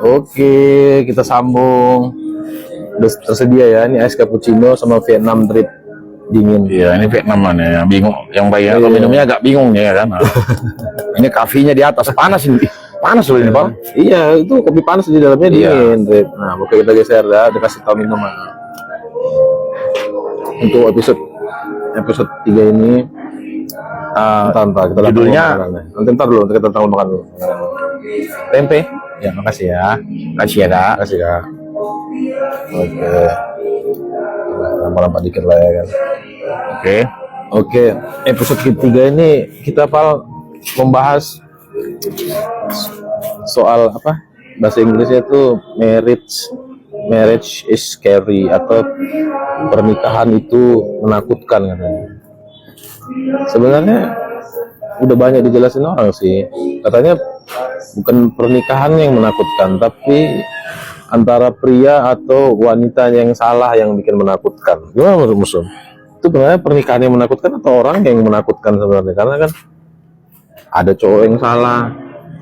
Oke, kita sambung. Udah tersedia ya, ini es cappuccino sama Vietnam drip dingin. Iya, ini Vietnam nih, yang bingung, yang bayar atau minumnya agak bingung nih ya kan. Ini kafenya di atas, panas ini. Panas loh ini, Bang. Iya, itu kopi panas di dalamnya Iya. dingin, drip. Nah, oke kita geser dah, dikasih tahu minuman. Untuk episode 3 ini entar kita judulnya ntar dulu kita makan dulu. Tempe. Ya, makasih ya. kasih ya, Dak. Makasih ya. Oke. Lampak-lampak dikit lah ya kan. Oke. Oke, episode ketiga ini kita membahas soal apa? Bahasa Inggrisnya itu marriage is scary atau pernikahan itu menakutkan katanya. Sebenarnya udah banyak dijelasin orang sih. Katanya bukan pernikahan yang menakutkan, tapi antara pria atau wanita yang salah yang bikin menakutkan. Gimana menurut Musuh? Itu sebenarnya pernikahan yang menakutkan atau orang yang menakutkan sebenarnya? Karena kan ada cowok yang salah,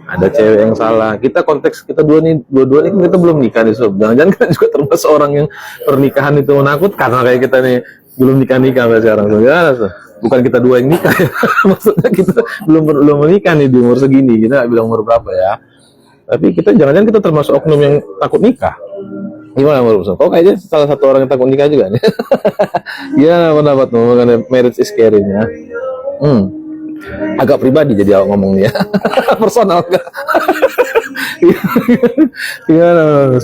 ada cewek yang salah. Kita konteks kita dua-dua ini kita belum nikah nih, Sob. Jangan-jangan kan juga termasuk orang yang pernikahan itu menakutkan. Karena kayak kita nih belum nikah sekarang. Sob. Bukan kita dua yang nikah ya. Maksudnya kita belum menikah nih di umur segini. Kita nggak bilang umur berapa ya. Tapi kita jangan-jangan kita termasuk oknum yang takut nikah. Gimana menurut Kok kayaknya salah satu orang yang takut nikah juga nih. Gimana pendapatmu mengenai marriage is scary-nya? Agak pribadi jadi awak ngomongnya. Personal enggak? Gimana menurut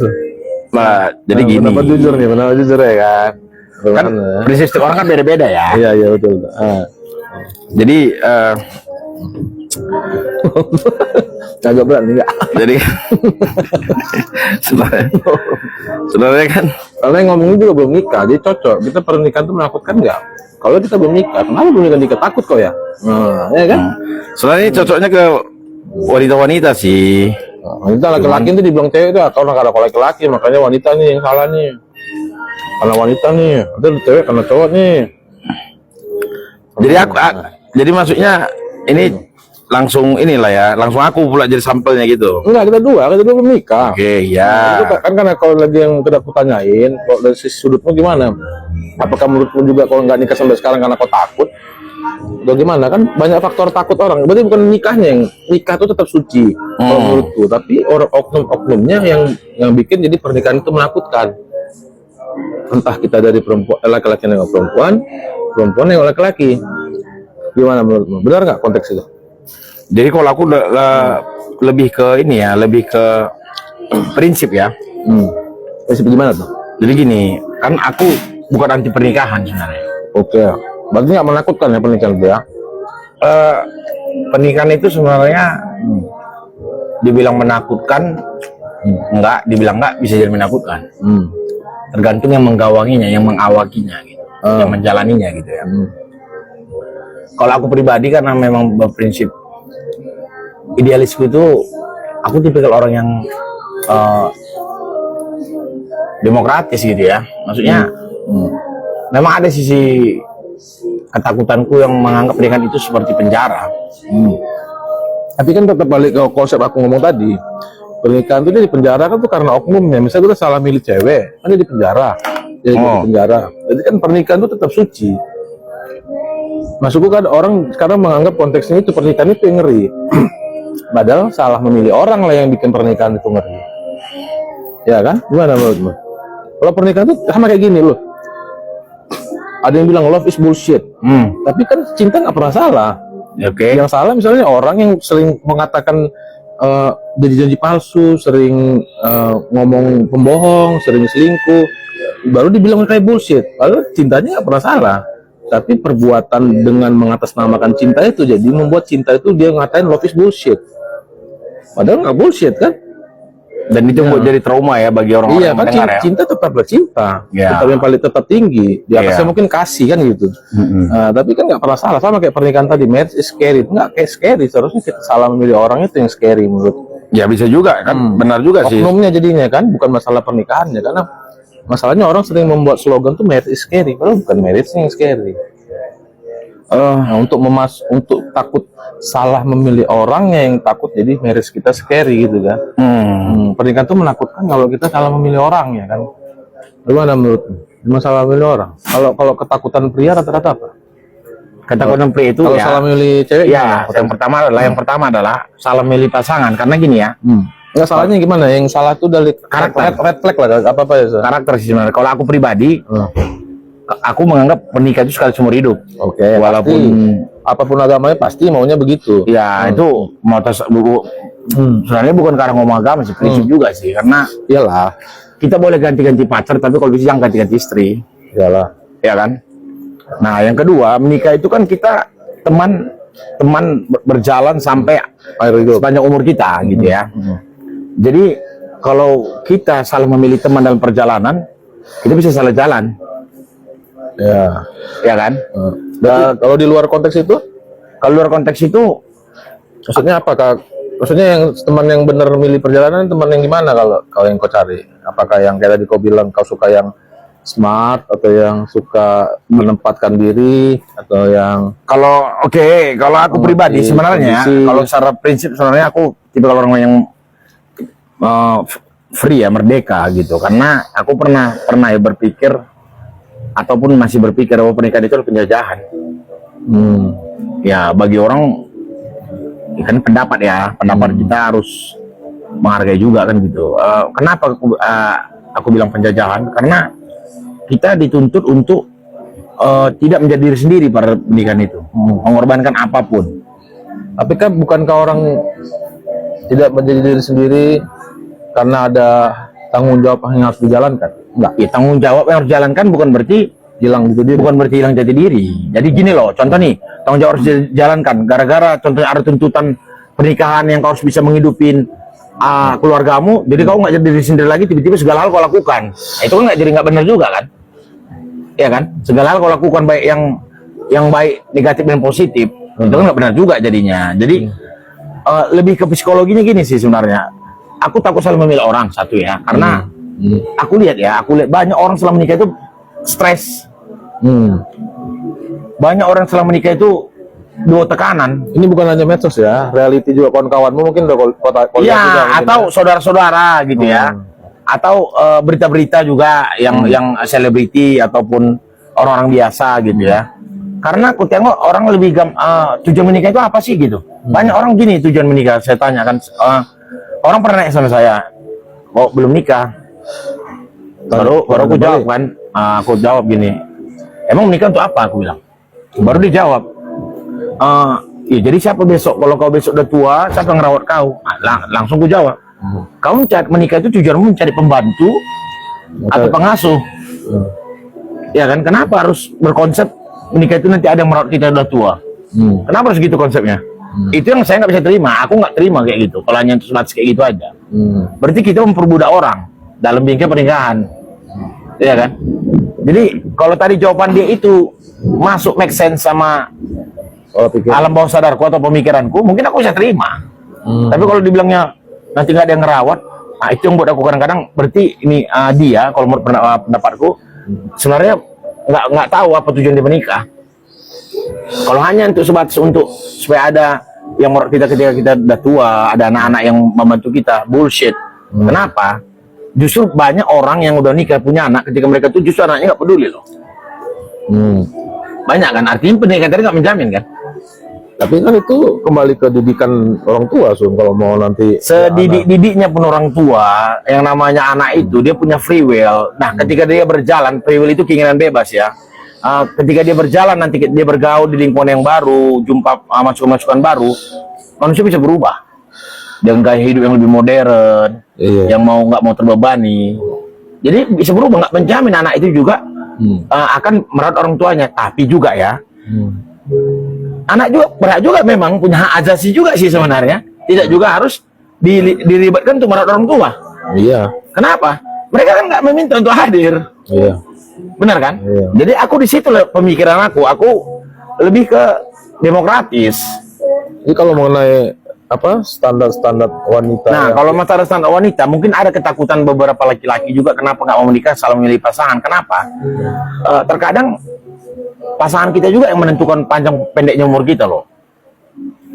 Jadi gini. Pendapat jujur nih, pendapat jujur ya kan? Kan prinsip setiap orang kan beda-beda ya. Iya betul. Jadi agak berat nih enggak? jadi sebenarnya kan Karena yang ngomongin juga belum nikah, jadi cocok. Kita pernikahan itu menakutkan nggak? Kalau kita belum nikah, kenapa belum nikah? Takut kok ya? Ya kan? sebenarnya ini cocoknya ke wanita-wanita sih. Wanita laki-laki itu dibilang cewek itu atau kalau laki-laki, makanya wanita nih yang salah nih. Karena wanita nih, ada cewek karena cowok nih. Jadi jadi maksudnya ini langsung aku pula jadi sampelnya gitu. Enggak, kita dua belum nikah. Oke, ya. Itu kan karena kalau lagi yang kita tanyain, kalau dari sisi sudutmu gimana? Apakah menurutmu juga kalau nggak nikah sampai sekarang karena kau takut? Atau gimana? Kan banyak faktor takut orang. Berarti bukan nikahnya yang nikah itu tetap suci kalau menurutku, tapi orang oknum-oknumnya yang bikin jadi pernikahan itu menakutkan. Entah kita dari perempuan, laki-laki yang perempuan yang laki-laki. Gimana menurutmu? Benar nggak konteks itu? Jadi kalau aku lebih ke ini ya, lebih ke prinsip ya. Prinsip gimana tuh? Jadi gini, kan aku bukan anti pernikahan sebenarnya. Oke, berarti nggak menakutkan ya pernikahan itu ya? Pernikahan itu sebenarnya dibilang menakutkan, enggak, dibilang enggak bisa jadi menakutkan. Tergantung yang menggawanginya, yang mengawakinya gitu, yang menjalaninya gitu ya. Kalau aku pribadi karena memang berprinsip idealisku itu, aku tipikal orang yang demokratis gitu ya. Maksudnya memang ada sisi ketakutanku yang menganggap pernikahan itu seperti penjara. Tapi kan tetap balik ke konsep aku ngomong tadi. Pernikahan itu dia di penjara kan tuh karena oknumnya. Misalnya kita salah milih cewek, kan dia di penjara. Jadi di penjara. Jadi kan pernikahan itu tetap suci. Maksudku kan orang sekarang menganggap konteksnya itu pernikahan itu yang ngeri. Padahal salah memilih orang lah yang bikin pernikahan itu ngeri. Ya kan? Gimana menurutmu? Kalau pernikahan itu sama kayak gini loh. Ada yang bilang love is bullshit. Tapi kan cinta nggak pernah salah. Oke. Yang salah misalnya orang yang sering mengatakan janji-janji palsu, sering ngomong pembohong, sering selingkuh, baru dibilang kayak bullshit. Padahal cintanya nggak pernah salah. Tapi perbuatan dengan mengatasnamakan cinta itu jadi membuat cinta itu dia ngatain love is bullshit. Padahal nggak bullshit kan? Dan itu buat jadi trauma ya bagi orang-orang Iya yang kan, mendengar ya. cinta tetaplah cinta. Ya. Tetap yang paling tetap tinggi. Di atasnya mungkin kasih kan gitu. Tapi kan nggak pernah salah, sama kayak pernikahan tadi, marriage is scary. Nggak kayak scary, seharusnya kita salah memilih orang itu yang scary menurut. Ya bisa juga kan, benar juga sih. Oknumnya jadinya kan, bukan masalah pernikahannya. Karena masalahnya orang sering membuat slogan tuh marriage is scary, padahal bukan marriage yang scary. Untuk takut salah memilih orangnya yang takut jadi marriage kita scary gitu kan. Pernikahan itu menakutkan kalau kita salah memilih orangnya kan. Gimana menurutmu? Cuma salah memilih orang. Kalau ketakutan pria rata-rata apa? Ketakutan pria itu Kalau ya, salah memilih cewek ya yang pertama adalah salah memilih pasangan. Karena gini ya, Enggak, salahnya gimana? Yang salah tuh dari Karakter. red flag lah, apa-apa ya. karakter sih sebenarnya. Kalau aku pribadi, aku menganggap pernikahan itu sekali seumur hidup. Oke, Walaupun pasti, apapun agamanya pasti maunya begitu. ya itu mau sebenarnya bukan karena ngomong agama sih, prinsip juga sih. Karena Iyalah, kita boleh ganti-ganti pacar, tapi kalau bisa jangan ganti-ganti istri, iyalah. ya kan? Nah, yang kedua, menikah itu kan kita teman berjalan sampai Air hidup. sepanjang umur kita, gitu ya. Jadi kalau kita salah memilih teman dalam perjalanan, kita bisa salah jalan, Ya. ya kan? Kalau di luar konteks itu, Kalau luar konteks itu, maksudnya apa Kak? Maksudnya yang teman yang benar milih perjalanan, teman yang gimana kalau yang kau cari? Apakah yang kayak tadi kau bilang kau suka yang smart atau yang suka menempatkan diri atau yang kalau aku pribadi sebenarnya, kondisi. kalau secara prinsip sebenarnya aku tipe orang yang free ya, merdeka gitu. Karena aku pernah ya berpikir ataupun masih berpikir bahwa pernikahan itu adalah penjajahan. Ya bagi orang kan pendapat kita harus menghargai juga kan gitu. Kenapa aku bilang penjajahan? Karena kita dituntut untuk tidak menjadi diri sendiri pada pernikahan itu, mengorbankan apapun. Tapi kan bukankah orang tidak menjadi diri sendiri karena ada tanggung jawab yang harus dijalankan? Enggak, ya tanggung jawab yang harus dijalankan bukan berarti Hilang gitu dia. bukan berarti hilang jati diri. Jadi gini loh, contoh nih, tanggung jawab harus dijalankan. Gara-gara contohnya ada tuntutan pernikahan yang kau harus bisa menghidupin keluargamu, jadi kau nggak jadi diri sendiri lagi, tiba-tiba segala hal kau lakukan. Nah, itu kan nggak benar juga kan? Ya kan? Segala hal kau lakukan baik yang baik, negatif dan positif, itu kan nggak benar juga jadinya. Jadi lebih ke psikologinya gini sih sebenarnya. Aku takut salah memilih orang satu ya, karena aku lihat banyak orang setelah menikah itu stres. Banyak orang setelah menikah itu dua tekanan. Ini bukan hanya medsos ya, reality juga kawan-kawanmu mungkin udah Iya, atau saudara-saudara gitu ya. Atau berita-berita juga yang selebriti ataupun orang-orang biasa gitu ya. Karena aku tengok orang lebih tujuan menikah itu apa sih gitu. Banyak orang gini tujuan menikah, saya tanya kan, orang pernah nanya sama saya, kok belum nikah? Baru aku jawab kan, aku jawab gini, emang menikah untuk apa? Aku bilang. Baru dijawab, ya jadi siapa besok, kalau kau besok udah tua, siapa yang ngerawat kau? Langsung aku jawab, kau menikah itu tujuanmu mencari pembantu atau pengasuh. Ya kan, kenapa harus berkonsep menikah itu nanti ada yang merawat kita udah tua? Kenapa harus gitu konsepnya? Itu yang saya nggak bisa terima. Aku nggak terima kayak gitu. Kalau hanya sebatas kayak gitu aja. Berarti kita memperbudak orang dalam bingkai pernikahan, ya kan? Jadi kalau tadi jawaban dia itu masuk make sense sama alam bawah sadarku atau pemikiranku, mungkin aku bisa terima. Tapi kalau dibilangnya nanti nggak ada yang ngerawat, nah itu yang buat aku kadang-kadang berarti ini dia kalau menurut pendapatku sebenarnya nggak tahu apa tujuan dia menikah. Kalau hanya untuk sebatas untuk supaya ada yang merawat kita ketika kita udah tua, ada anak-anak yang membantu kita, bullshit. Kenapa? Justru banyak orang yang udah nikah punya anak, ketika mereka tuh justru anaknya nggak peduli loh. Banyak kan, artinya pernikahan tadi nggak menjamin kan. Tapi kan itu kembali ke didikan orang tua, kalau mau nanti Sedidik-didiknya pun orang tua, yang namanya anak itu dia punya free will. Nah, ketika dia berjalan, free will itu keinginan bebas ya. Ketika dia berjalan, nanti dia bergaul di lingkungan yang baru, jumpa masukan-masukan baru, manusia bisa berubah dengan gaya hidup yang lebih modern, yang nggak mau terbebani. Jadi bisa berubah, nggak menjamin anak itu juga akan merawat orang tuanya. Tapi juga ya, anak juga berhak juga memang punya hak asasi juga sih sebenarnya. Tidak juga harus dilibatkan untuk merawat orang tua. Iya. Kenapa? Mereka kan nggak meminta untuk hadir. Iya. Benar kan? Iya. Jadi aku di situ pemikiran aku lebih ke demokratis. Jadi kalau mengenai standar-standar wanita. Nah, kalau masalah standar wanita, mungkin ada ketakutan beberapa laki-laki juga kenapa nggak mau menikah, salah memilih pasangan. Kenapa? Terkadang pasangan kita juga yang menentukan panjang pendeknya umur kita loh.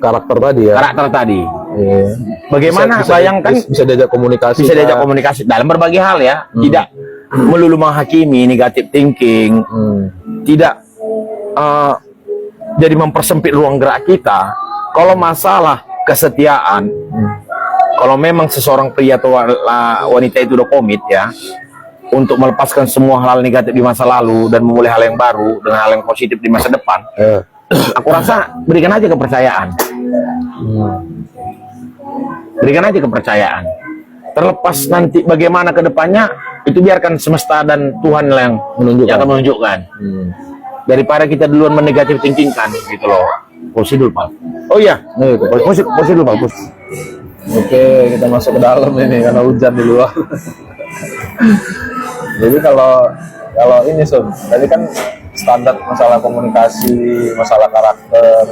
karakter tadi ya. Karakter tadi. Iya. Bagaimana bayangkan bisa diajak komunikasi. bisa diajak komunikasi dalam berbagai hal ya, tidak melulu menghakimi, negative thinking, tidak jadi mempersempit ruang gerak kita. Kalau masalah kesetiaan, kalau memang seseorang pria atau wanita itu udah komit ya untuk melepaskan semua hal negatif di masa lalu dan memulai hal yang baru dengan hal yang positif di masa depan, aku rasa berikan aja kepercayaan. Berikan aja kepercayaan. Terlepas nanti bagaimana ke depannya, itu biarkan semesta dan Tuhan yang akan menunjukkan. Daripada kita duluan menegatif thinking kan, gitu loh. Posisi dulu, Pak. Oh iya, posisi dulu, Pak. Oke, kita masuk ke dalam ini karena hujan di luar. Jadi kalau ini Sun, tadi kan standar masalah komunikasi, masalah karakter.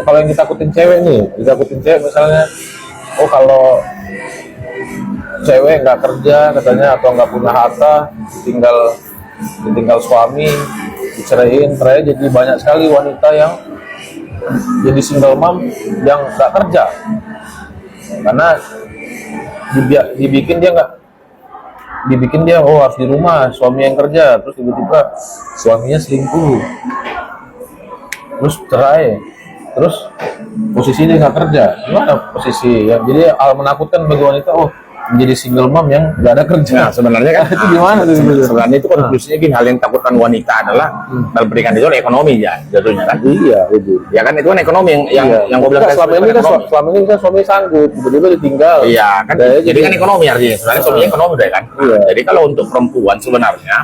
Kalau yang ditakutin cewek misalnya, oh kalau cewek nggak kerja katanya atau nggak punya harta, ditinggal suami, diceraiin, jadi banyak sekali wanita yang jadi single mom yang nggak kerja karena dibikin dia oh harus di rumah, suami yang kerja, terus tiba-tiba suaminya selingkuh, terus cerai, terus posisi dia nggak kerja. Gimana posisi ya? Jadi hal menakutkan bagi wanita, oh menjadi single mom yang nggak ada kerja. Nah, sebenarnya kan itu gimana tuh? Sebenarnya itu konklusinya gini, hal yang takutkan wanita adalah dalam pernikahan itu ekonomi ya, jatuhnya kan. Iya, itu. Ya kan itu kan ekonomi yang gue bilang selama ini kan suami sanggup, tiba-tiba ditinggal. Iya kan. Jadi kan ekonomi artinya. Sebenarnya suaminya ekonomi deh kan. Iya. Jadi kalau untuk perempuan sebenarnya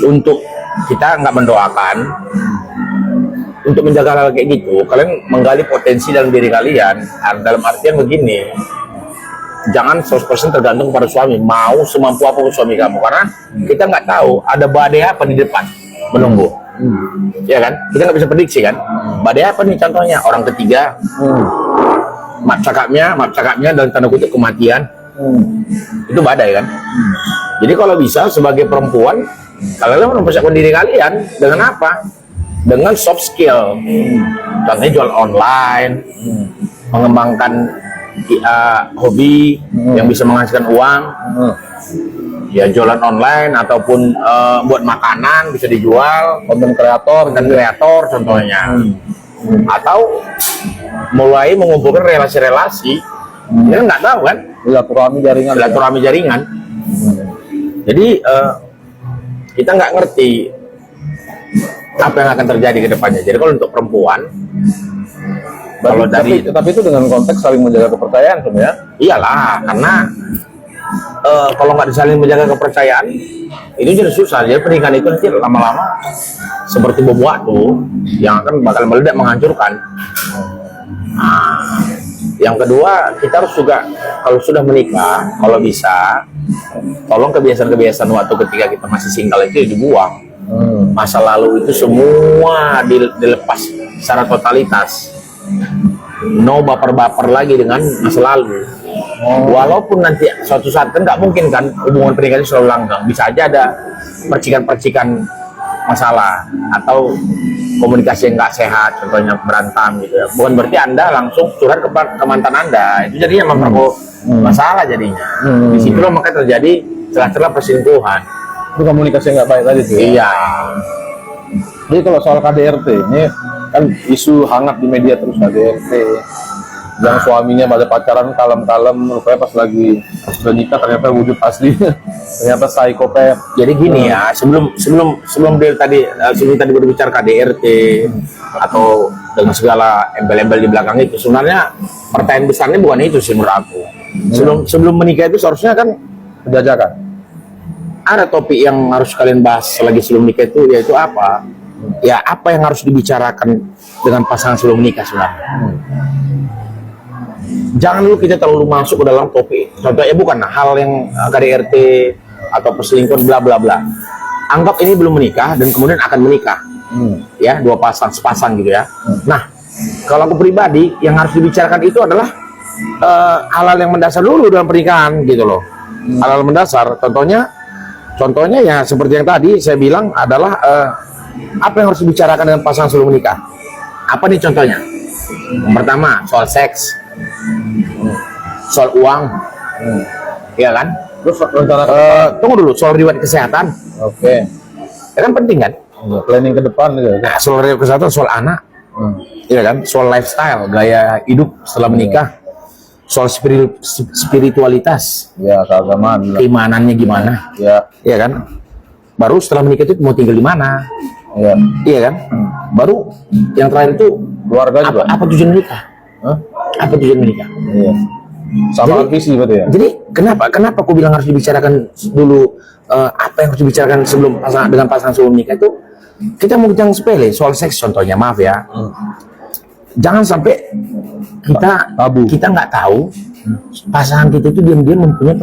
untuk kita nggak mendoakan untuk menjaga hal kayak gitu, kalian menggali potensi dalam diri kalian. Dalam artian begini, jangan 100% tergantung pada suami, mau semampu apapun suami kamu, karena kita nggak tahu ada badai apa di depan menunggu. Ya kan, kita nggak bisa prediksi kan, badai apa nih contohnya, orang ketiga, maaf cakapnya dalam tanda kutip kematian, itu badai kan. Jadi kalau bisa sebagai perempuan, kalian mempersiapkan diri kalian dengan apa? Dengan soft skill, contohnya jual online, mengembangkan hobi yang bisa menghasilkan uang, ya jualan online ataupun buat makanan bisa dijual, konten kreator contohnya, atau mulai mengumpulkan relasi-relasi, ya nggak tahu kan, silaturahmi jaringan. Jadi kita nggak ngerti apa yang akan terjadi ke depannya. Jadi kalau untuk perempuan, tapi itu dengan konteks saling menjaga kepercayaan sebenarnya. Iyalah, karena kalau nggak saling menjaga kepercayaan, itu jadi susah. Jadi pernikahan itu nanti lama-lama seperti bom waktu yang akan bakal meledak menghancurkan. Nah, yang kedua, kita harus juga kalau sudah menikah, kalau bisa, tolong kebiasaan-kebiasaan waktu ketika kita masih single itu dibuang. Masa lalu itu semua dilepas secara totalitas. No baper-baper lagi dengan masa lalu. Walaupun nanti suatu saat kan nggak mungkin kan hubungan pernikahan itu selalu langgeng, bisa aja ada percikan-percikan masalah atau komunikasi yang nggak sehat, contohnya berantem gitu ya. Bukan berarti Anda langsung curhat ke mantan Anda, itu jadinya memperkeruh masalah jadinya. Di situ loh makanya terjadi celah-celah perselingkuhan. Itu komunikasi yang nggak baik tadi tuh. Iya. Jadi kalau soal KDRT ini kan isu hangat di media terus, KDRT. Yang suaminya pada pacaran kalem-kalem, rupanya pas lagi sudah nikah ternyata wujud aslinya ternyata psikopat. Jadi gini ya, sebelum dia tadi berbicara KDRT atau dengan segala embel-embel di belakang itu, sebenarnya pertanyaan besarnya bukan itu sih menurut aku. Sebelum menikah itu seharusnya kan penjajakan. Ada topik yang harus kalian bahas lagi sebelum nikah itu, yaitu apa? Ya apa yang harus dibicarakan dengan pasangan sebelum menikah sebenarnya. Jangan dulu kita terlalu masuk ke dalam topik. Contohnya bukan hal yang KDRT atau perselingkuhan bla bla bla. Anggap ini belum menikah dan kemudian akan menikah. Ya, dua pasang, sepasang gitu ya. Nah, kalau aku pribadi yang harus dibicarakan itu adalah hal-hal yang mendasar dulu dalam pernikahan gitu loh. Hal-hal mendasar, contohnya ya seperti yang tadi saya bilang adalah apa yang harus dibicarakan dengan pasangan sebelum menikah. Apa nih contohnya? Yang pertama soal seks, soal uang, ya kan? Terus rencana Tunggu dulu, soal riwayat kesehatan, oke. ya kan penting kan? Ya, planning ke depan gitu. Nah, soal riwayat kesehatan, soal anak, ya kan? Soal lifestyle, gaya hidup setelah menikah, soal spiritualitas, Ya, keagamaan. keimanannya gimana, Ya, ya kan? Baru setelah menikah itu mau tinggal di mana, ya. iya kan? Baru yang terakhir itu Keluarga juga. apa tujuan menikah? Hah? Apa tujuan menikah? Iya. Sama Jadi- visi berarti ya. Jadi kenapa aku bilang harus dibicarakan dulu apa yang harus dibicarakan sebelum dengan pasangan sebelum menikah itu kita mau jangan sepele soal seks contohnya, maaf ya. Jangan sampai Tabu. kita nggak tahu pasangan kita itu diam-diam mempunyai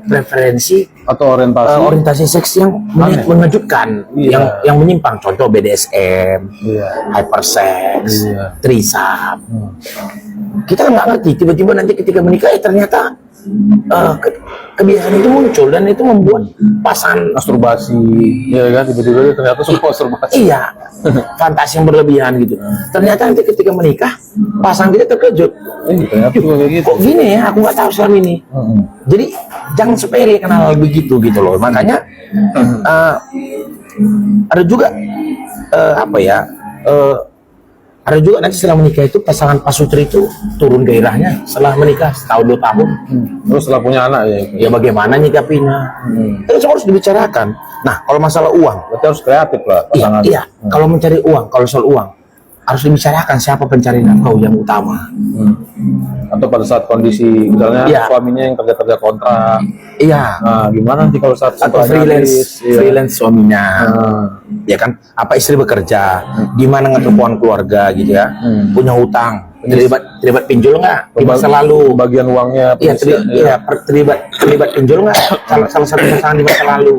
preferensi Atau orientasi. orientasi seks yang Aneh. mengejutkan, Iya. yang menyimpang, contoh BDSM, Iya. hypersex, Iya. threesome. Kita nggak ngerti, tiba-tiba nanti ketika menikah ternyata kebiasaan itu muncul dan itu membuat pasangan Masturbasi. Iya kan, tiba-tiba dia ternyata suka masturbasi. iya fantasi yang berlebihan gitu. Ternyata nanti ketika menikah pasangan kita terkejut. Ternyata juga kayak gitu. Kok gini ya? Aku nggak tahu selama ini. Jadi jangan sepele kenal begitu gitu loh. Makanya ada juga apa ya? Ada juga nanti setelah menikah itu pasangan pasutri itu turun gairahnya setelah menikah setahun 2 tahun. Terus setelah punya anak ya. Ya bagaimana nyikapinya? Itu harus dibicarakan. Nah kalau masalah uang, Berarti harus kreatif lah iya, pasangan. iya. Kalau mencari uang, kalau soal uang harus dibicarakan siapa pencari nafkah yang utama. Atau pada saat kondisi misalnya Iya. suaminya yang kerja kontrak. Iya. Nah, gimana nanti kalau saat Atau setelahnya freelance, habis, iya. freelance suaminya. Nah, Ya kan, apa istri bekerja, gimana ngatur keuangan keluarga gitu ya, punya hutang, terlibat pinjol nggak di masa lalu, bagian uangnya iya penyisian, terlibat pinjol nggak salah satu pasangan di masa lalu,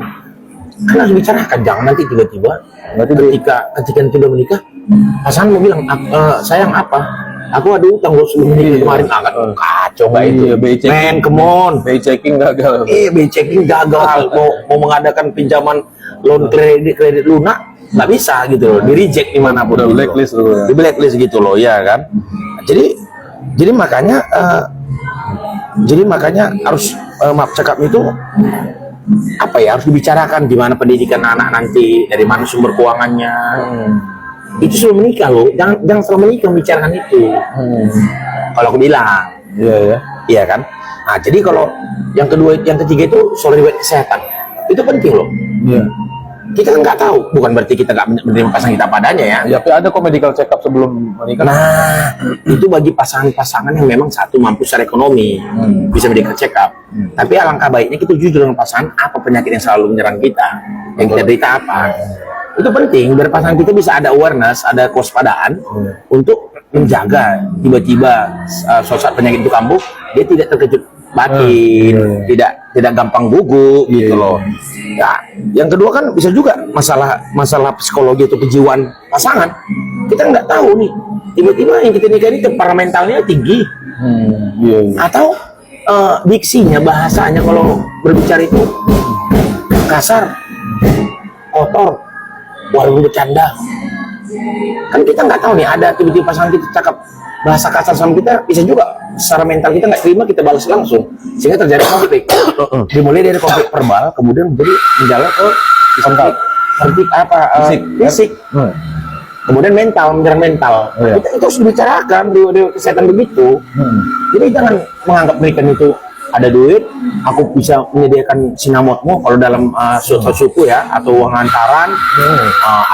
kan harus bicarakan, jangan nanti tiba-tiba Berarti ketika sudah menikah, pasangan mau bilang sayang apa, aku ada utang loh sebelum menikah kemarin, kacau nggak itu, Iya, BI checking. men, come on. BI checking gagal. BI checking gagal, mau mengadakan pinjaman loan kredit lunak nggak bisa gitu loh, di reject dimanapun. Udah gitu blacklist loh. loh ya. Di blacklist gitu loh ya kan. Jadi makanya harus maaf cakap itu apa ya, harus dibicarakan gimana pendidikan anak nanti, dari mana sumber keuangannya. Itu sebelum menikah loh, jangan setelah menikah membicarakan itu. Kalau aku bilang, Iya ya. iya kan. Nah jadi kalau yang ketiga itu soal riwayat kesehatan, itu penting loh. Iya. Kita kan nggak tahu, bukan berarti kita nggak menerima pasangan kita padanya ya. Ya, tapi ada kok medical check up sebelum menikah. Nah, itu bagi pasangan-pasangan yang memang satu mampu secara ekonomi, bisa medical check up. Tapi alangkah baiknya kita jujur dengan pasangan, apa penyakit yang selalu menyerang kita, yang kita derita apa. Itu penting, biar pasangan kita bisa ada awareness, ada kewaspadaan untuk menjaga tiba-tiba suatu saat penyakit itu kambuh, dia tidak terkejut batin, tidak gampang gugup gitu loh. Ya, yang kedua kan bisa juga masalah psikologi atau kejiwaan pasangan. Kita nggak tahu nih, tiba-tiba yang kita nikah ini temperamentalnya tinggi, Iya. atau diksinya, bahasanya kalau berbicara itu kasar, kotor, walaupun bercanda. Kan kita nggak tahu nih, ada tiba-tiba pasangan kita cakap bahasa kasar sama kita, bisa juga secara mental kita nggak terima, kita balas langsung, sehingga terjadi konflik. Dimulai dari konflik verbal, kemudian menjalar ke konflik fisik. Kemudian menyerang mental. Iya. Itu harus dibicarakan di kesehatan begitu. Jadi jangan menganggap pernikahan itu ada duit, aku bisa menyediakan sinamotmu kalau dalam suku ya, atau uang hantaran,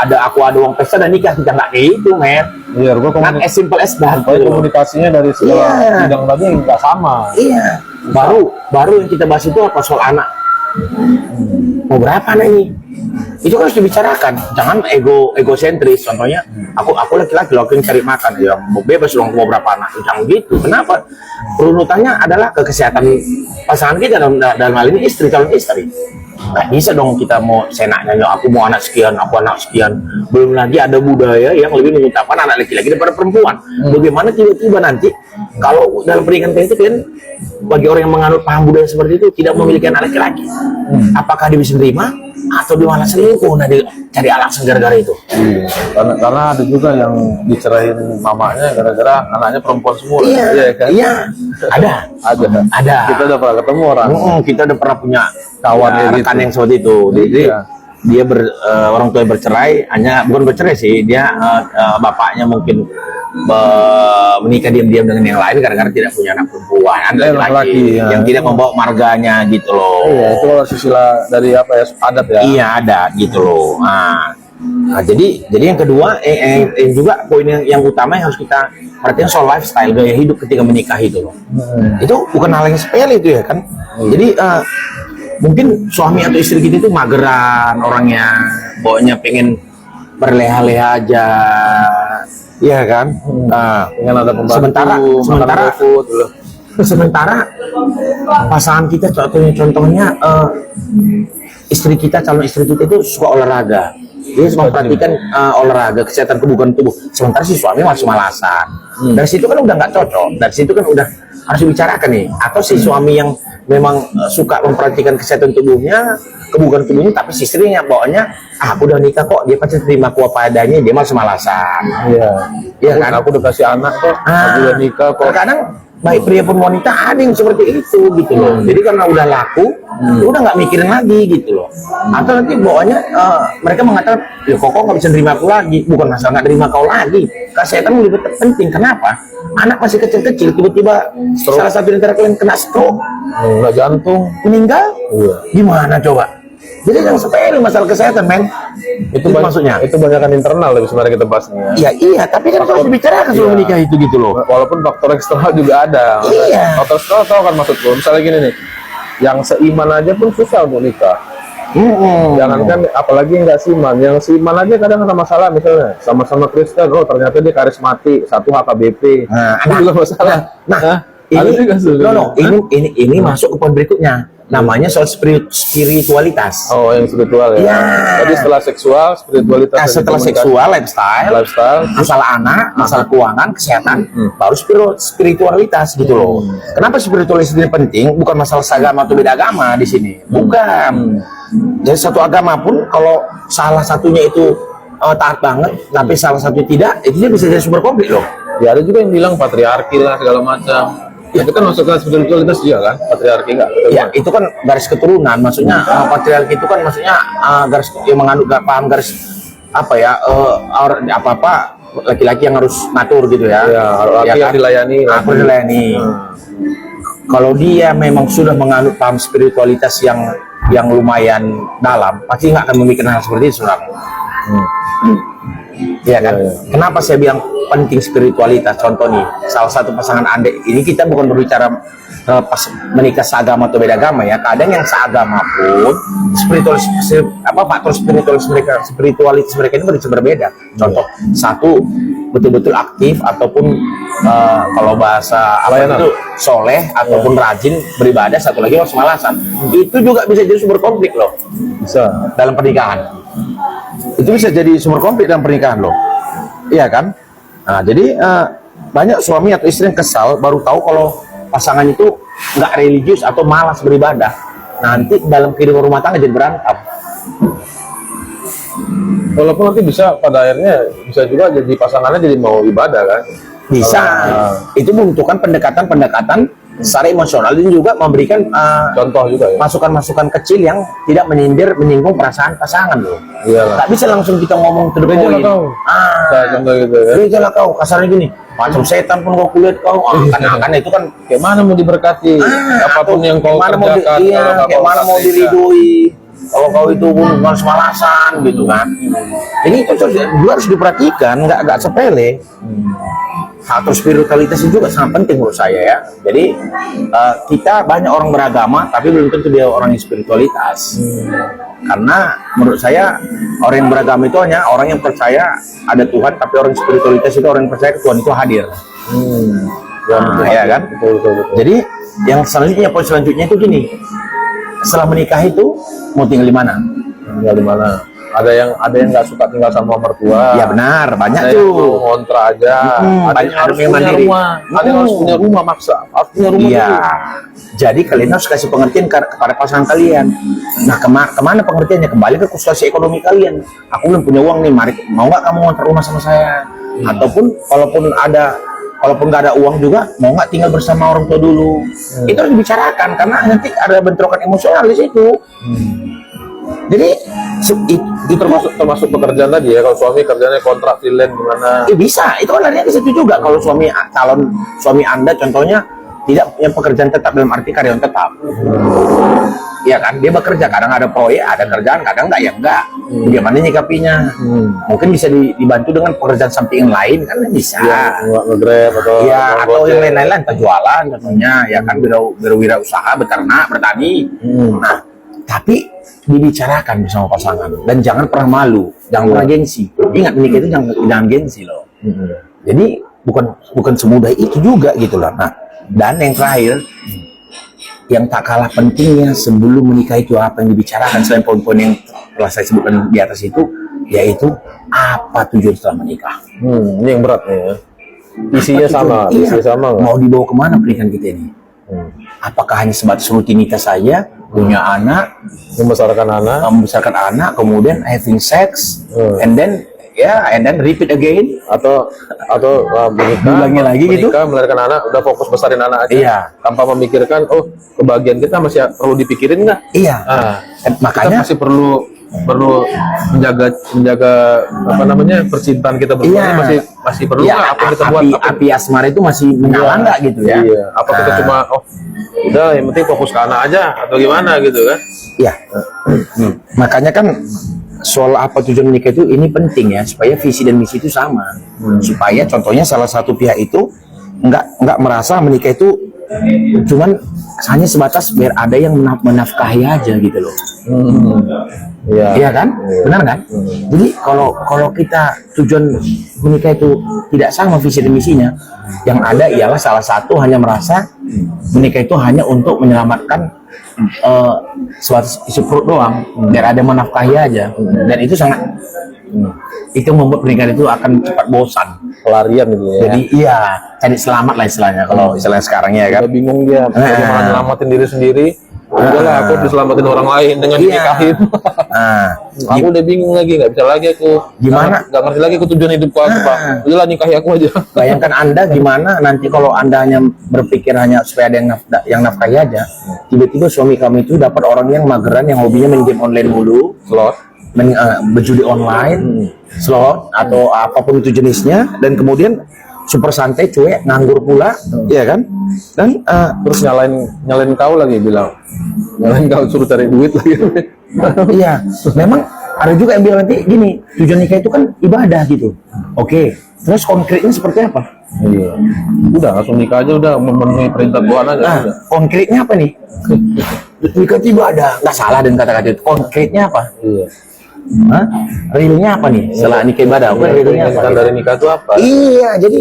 ada uang pesta dan nikah, kita nggak kayak itu, men. Iya, gua Not as simple as that. Pokoknya gitu. komunikasinya dari segala Iya. bidang tadi nggak sama. Iya. Baru yang kita bahas itu apa, soal anak. Mau berapa anak ini? Itu kan harus dibicarakan. Jangan egosentris. Contohnya, aku laki-laki, lo yang cari makan, ya mau bebas dong mau berapa anak. Jangan gitu. Kenapa? Runutannya adalah ke kesehatan pasangan kita, dalam hal ini calon istri. Nggak bisa dong kita mau senaknya, aku mau anak sekian, aku anak sekian. Belum lagi ada budaya yang lebih mengutamakan anak laki-laki daripada perempuan. Bagaimana tiba-tiba nanti kalau dalam pernikahan itu kan, bagi orang yang menganut paham budaya seperti itu, tidak memiliki anak laki-laki, apakah dia bisa menerima? atau dia malah selingkuh, nah dia cari alasan gara-gara itu. Karena ada juga yang dicerahin mamanya gara-gara anaknya perempuan semua. Iya, Kan? iya, ada. Kita udah pernah ketemu orang. Kita udah pernah punya Kawan ya, gitu. rekan yang seperti itu. Jadi Iya. dia orang tua bercerai, hanya bukan bercerai sih, dia bapaknya mungkin menikah diam-diam dengan yang lain gara-gara tidak punya anak perempuan, anak laki-laki ya. yang tidak membawa marganya gitu loh. Iya, itu susila dari apa ya, adat ya. Iya, ada gitu loh. Nah, jadi yang kedua yang juga poin yang utama yang harus kita perhatikan soal lifestyle, gaya hidup ketika menikah itu loh. Itu bukan hal yang sepele itu ya kan. Jadi mungkin suami atau istri kita itu mageran orangnya, bawanya pengen berleha-leha aja, iya kan. Pengen ada pembantu, sementara pasangan kita contohnya istri kita, calon istri kita itu suka olahraga, dia suka perhatikan olahraga, kesehatan kebugaran tubuh, sementara si suami masih malasan. Dari situ kan udah nggak cocok, dari situ kan udah harus dibicarakan nih. Atau si suami yang memang suka memperhatikan kesehatan tubuhnya, kebugaran tubuhnya, tapi si istrinya bawaannya, aku udah nikah kok, dia pasti terima aku apa adanya, dia masih malasan. Iya kan? Aku udah kasih anak kok, aku udah nikah kok. Terkadang baik pria pun wanita ada yang seperti itu gitu loh. Jadi karena udah laku, udah nggak mikirin lagi gitu loh. Atau nanti bawaannya mereka mengatakan, ya kok nggak bisa terima aku lagi. Bukan masalah nggak terima kau lagi, kesehatan lebih penting. Kenapa? Anak masih kecil-kecil, tiba-tiba salah satu dari kalian kena stroke, nggak jantung, meninggal, gimana coba? Jadi yang sepele masalah kesehatan, men. Itu maksudnya. Itu banyakan internal lebih sebenarnya kita bahas nih. Ya. Iya, tapi kan harus dibicarakan sebelum menikah itu gitu loh. Walaupun faktor eksternal juga ada. Iya. Faktor eksternal tahu kan maksudku. Misalnya gini nih, yang seiman aja pun susah untuk nikah. Jangankan apalagi yang nggak seiman, yang seiman aja kadang ada masalah. Misalnya sama-sama Kristen, ternyata dia karismatik, satu HKBP, itu juga masalah. Ini masuk ke poin berikutnya. Namanya soal spiritualitas. Oh, yang spiritual ya. Jadi setelah seksual, spiritualitas. Setelah seksual, lifestyle, masalah anak, masalah keuangan, kesehatan, baru spiritualitas gitu loh. Kenapa spiritualitas ini penting? Bukan masalah agama atau beda agama di sini. Bukan. Jadi satu agama pun kalau salah satunya itu taat banget, tapi salah satu tidak, itu dia bisa jadi sumber konflik loh. Ya ada juga yang bilang patriarki lah segala macam. Ya, itu kan masuk ke spiritualitas juga kan, patriarki enggak? Ya, itu kan garis keturunan, maksudnya patriarki itu kan maksudnya garis yang menganut paham garis apa ya, apa-apa laki-laki yang harus ngatur gitu ya. Ya, laki yang dilayani. Aku dilayani. Kalau dia memang sudah menganut paham spiritualitas yang lumayan dalam, pasti nggak akan memikirkan hal seperti itu, sebenarnya. Iya kan? Kenapa saya bilang penting spiritualitas? Contoh nih, salah satu pasangan adik ini, kita bukan berbicara pas menikah seagama atau beda agama ya. Kadang yang seagama pun faktor spiritualitas mereka ini bisa berbeda. Contoh, satu betul-betul aktif ataupun kalau bahasa itu soleh ataupun rajin beribadah, satu lagi harus malasan. Itu juga bisa jadi sumber konflik loh. Bisa dalam pernikahan. Itu bisa jadi sumber konflik dalam pernikahan loh. Iya kan? Nah, jadi banyak suami atau istri yang kesal baru tahu kalau pasangan itu nggak religius atau malas beribadah. Nanti dalam kehidupan rumah tangga jadi berantem. Walaupun nanti bisa pada akhirnya bisa juga jadi pasangannya jadi mau ibadah kan? Bisa. Itu membutuhkan pendekatan secara emosional dan juga memberikan contoh juga ya? masukan-masukan kecil yang tidak menyinggung perasaan pasangan loh. Iyalah. Tak bisa langsung kita ngomong to the Gereja point. lah kau. Kayak contoh gitu ya. Gereja lah kau, kasarnya gini. Macam setan pun kau kulihat kau. Karena itu kan kayak mana mau diberkati? Apapun yang kau kerjakan. Kayak mana mau diridui? Kalau kau itu pun harus malasan gitu kan. Jadi itu juga harus diperhatikan, nggak sepele. Faktor spiritualitas itu juga sangat penting menurut saya ya. Jadi kita banyak orang beragama tapi belum tentu dia orang yang spiritualitas. Karena menurut saya orang yang beragama itu hanya orang yang percaya ada Tuhan, tapi orang spiritualitas itu orang yang percaya Tuhan itu hadir. Ya kan? Betul. Jadi yang selanjutnya, poin selanjutnya itu gini. Setelah menikah itu mau tinggal di mana? Tinggal di mana? ada yang nggak suka tinggal sama mertua. Ya benar, banyak Ada yang tuh. mau ngontrak aja. Ada Banyak yang harus yang punya mandiri. rumah. Ada yang harus punya rumah maksa. Harus punya rumah Iya. dulu. Jadi kalian harus kasih pengertian kepada pasangan kalian. Nah, kemana pengertiannya? Kembali ke situasi ekonomi kalian. Aku belum punya uang nih, mari mau nggak kamu ngontrak rumah sama saya? Ataupun kalaupun nggak ada uang juga, mau nggak tinggal bersama orang tua dulu? Itu harus dibicarakan karena nanti ada bentrokan emosional di situ. Jadi Itu termasuk pekerjaan tadi ya. Kalau suami kerjanya kontrak freelance gimana? bisa, itu kan larinya ke situ juga. Kalau calon suami Anda contohnya tidak punya pekerjaan tetap dalam arti karyawan tetap. Ya kan, dia bekerja, kadang ada proyek, ada kerjaan, kadang enggak ya enggak. Bagaimana nyikapinya? Mungkin bisa dibantu dengan pekerjaan sampingan lain kan bisa. Ya, nge-grab atau Atau yang lain-lain, penjualan contohnya, ya kan berwirausaha, beternak, bertani. Nah, tapi dibicarakan bersama pasangan dan jangan pernah malu, jangan pernah gengsi. Ingat menikah itu jangan gengsi loh. Jadi bukan semudah itu juga gitu loh. Nah, dan yang terakhir, yang tak kalah pentingnya sebelum menikah itu apa yang dibicarakan selain poin-poin yang telah saya sebutkan di atas itu, yaitu apa tujuan setelah menikah. Ini yang berat nih ya. Isinya sama, isinya sama nggak? Mau dibawa kemana pernikahan kita ini? Apakah hanya sebatas rutinitas saja, punya anak, membesarkan anak, kemudian having sex, and then repeat again, atau Bilangnya lagi gitu? melahirkan anak, udah fokus besarin anak aja, Iya. tanpa memikirkan kebahagiaan kita masih perlu dipikirin nggak? Iya. Kita Makanya masih perlu menjaga apa namanya percintaan kita berdua ini masih perlu nggak? Apa yang kita buat? api asmara itu masih menyala nggak gitu ya? Iya. Apa kita cuma udah yang penting fokus ke anak aja atau gimana gitu kan? Iya. Makanya kan soal apa tujuan menikah itu ini penting ya, supaya visi dan misi itu sama. Supaya contohnya salah satu pihak itu nggak merasa menikah itu cuman hanya sebatas biar ada yang menafkahi aja gitu loh. Iya kan? Benar kan? Jadi kalau kita tujuan menikah itu tidak sama visi dan misinya, yang ada ialah salah satu hanya merasa menikah itu hanya untuk menyelamatkan sebatas isi perut doang, biar ada menafkahi aja, dan itu sangat itu membuat pernikahan itu akan cepat bosan, Pelarian gitu ya. jadi iya cari selamat lah istilahnya kalau istilahnya sekarang ya kan. Udah bingung dia bagaimana nyelamatin diri sendiri. Udahlah, aku diselamatin orang lain dengan dinikahin. Aku udah bingung lagi, nggak bisa lagi aku. Gimana? Nggak ngerti lagi aku tujuan hidup aku Pak. Udahlah, nikahi aku aja. Bayangkan Anda gimana nanti kalau Anda hanya berpikir hanya supaya ada yang nafkahi aja, tiba-tiba suami kamu itu dapat orang yang mageran yang hobinya main game online mulu, Slot. berjudi online, slot atau apapun itu jenisnya, dan kemudian super santai, cuek, nganggur pula, ya kan? Dan Terus nyalain kau lagi, bilang nyalain kau suruh cari duit lagi. iya, memang ada juga yang bilang nanti gini, tujuan nikah itu kan ibadah gitu. Oke, terus konkretnya seperti apa? Iya. Udah langsung nikah aja, udah memenuhi perintah Tuhan aja. Nah, udah. konkretnya apa nih? Nikah itu ibadah, nggak salah dengan kata-kata itu. Konkretnya apa? Iya. Hah? Realnya apa nih? Setelah nikah ibadah, realnya apa? Kan dari nikah itu apa? Iya, jadi